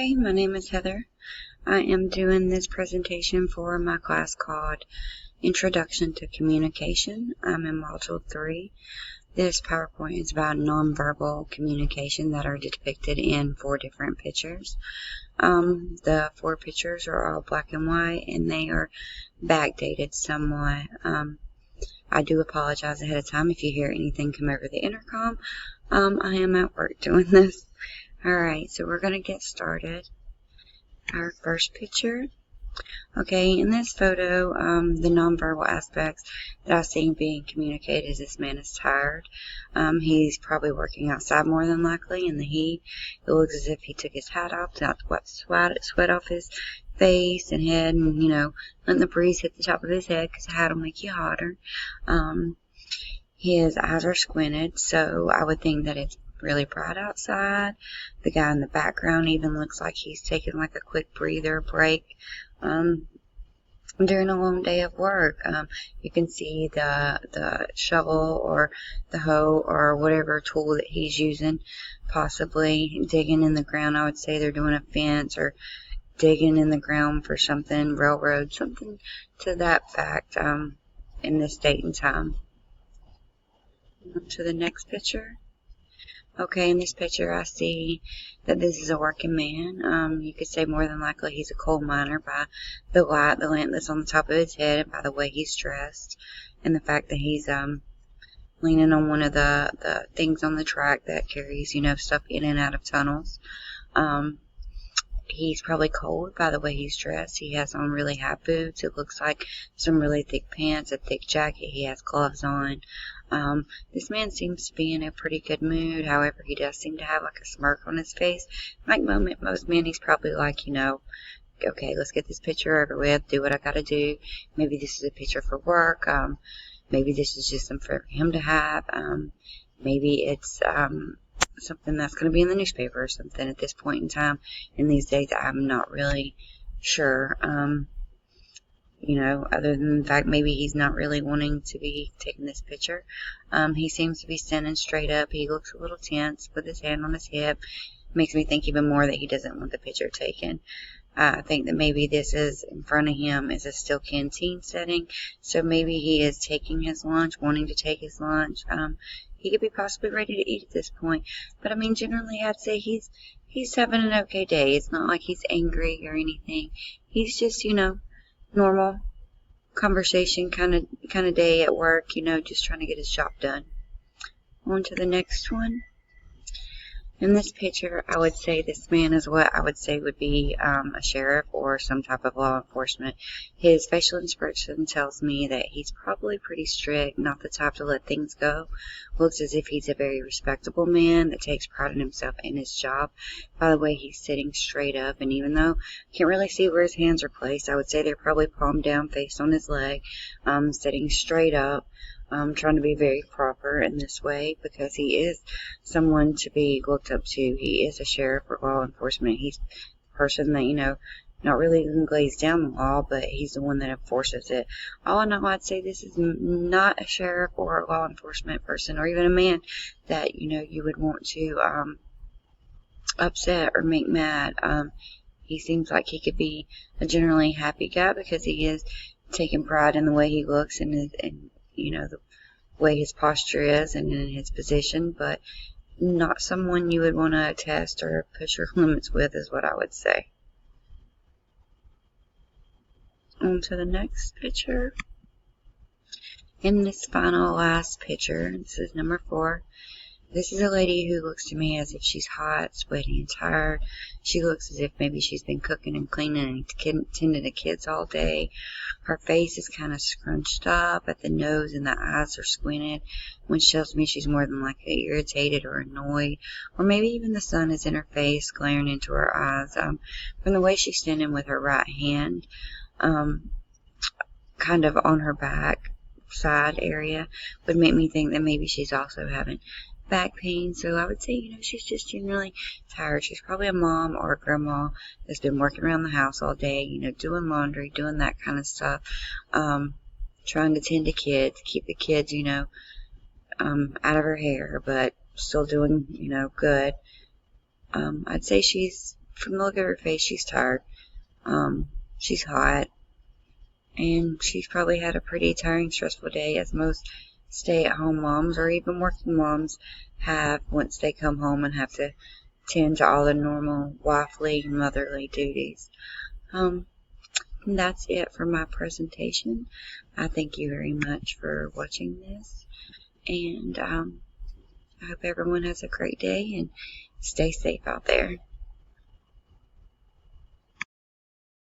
Hi, my name is Heather. I am doing this presentation for my class called Introduction to Communication. I'm in Module 3. This PowerPoint is about nonverbal communication that are depicted in 4 different pictures. The 4 pictures are all black and white and they are backdated somewhat. I do apologize ahead of time if you hear anything come over the intercom. I am at work doing this. Alright, so we're going to get started. Our first picture. Okay, in this photo, the nonverbal aspects that I see being communicated is this man is tired. He's probably working outside more than likely in the heat. It looks as if he took his hat off, got sweat off his face and head, and, letting the breeze hit the top of his head because the hat will make you hotter. His eyes are squinted, so I would think that it's really bright outside. The guy in the background even looks like he's taking like a quick breather break during a long day of work. You can see the shovel or the hoe or whatever tool that he's using, possibly digging in the ground. I would say they're doing a fence or digging in the ground for something, railroad, something to that fact in this date and time. On to the next picture. Okay, in this picture I see that this is a working man. You could say more than likely he's a coal miner by the lamp that's on the top of his head, and by the way he's dressed, and the fact that he's leaning on one of the things on the track that carries, stuff in and out of tunnels. He's probably cold by the way he's dressed. He has on really high boots. It looks like some really thick pants, a thick jacket. He has gloves on. This man seems to be in a pretty good mood. However, he does seem to have like a smirk on his face. Like most men, he's probably like, okay, let's get this picture over with, do what I gotta do. Maybe this is a picture for work. Maybe this is just something for him to have. Maybe it's something that's going to be in the newspaper or something at this point in time. In these days, I'm not really sure. Other than the fact maybe he's not really wanting to be taking this picture. He seems to be standing straight up. He looks a little tense with his hand on his hip. Makes me think even more that he doesn't want the picture taken. I think that maybe this is in front of him is a steel canteen setting. So maybe he is taking his lunch, wanting to take his lunch. He could be possibly ready to eat at this point. But I mean, generally I'd say he's having an okay day. It's not like he's angry or anything. He's just, normal conversation kind of day at work, just trying to get his job done. On to the next one. In this picture, I would say this man is what I would say would be a sheriff or some type of law enforcement. His facial expression tells me that he's probably pretty strict, not the type to let things go. Looks as if he's a very respectable man that takes pride in himself and his job. By the way, he's sitting straight up, and even though I can't really see where his hands are placed, I would say they're probably palm down, face on his leg, sitting straight up. Trying to be very proper in this way because he is someone to be looked up to. He is a sheriff or law enforcement. He's a person that, not really even glaze down the law, but he's the one that enforces it. All in all, I'd say this is not a sheriff or a law enforcement person or even a man that, you would want to upset or make mad. He seems like he could be a generally happy guy because he is taking pride in the way he looks and the way his posture is and in his position, but not someone you would want to test or push your limits with is what I would say. On to the next picture. In this last picture, this is number 4. This is a lady who looks to me as if she's hot, sweaty, and tired. She looks as if maybe she's been cooking and cleaning and tending to kids all day. Her face is kind of scrunched up at the nose and the eyes are squinted, which tells me she's more than likely irritated or annoyed. Or maybe even the sun is in her face, glaring into her eyes. From the way she's standing with her right hand, kind of on her back side area, would make me think that maybe she's also having back pain. So I would say, she's just generally tired. She's probably a mom or a grandma that's been working around the house all day, doing laundry, doing that kind of stuff, trying to tend to kids, keep the kids, out of her hair, but still doing, good. I'd say she's from the look of her face, she's tired. She's hot, and she's probably had a pretty tiring, stressful day, as most stay-at-home moms or even working moms have once they come home and have to tend to all the normal wifely, motherly duties. That's it for my presentation. I thank you very much for watching this, and I hope everyone has a great day and stay safe out there.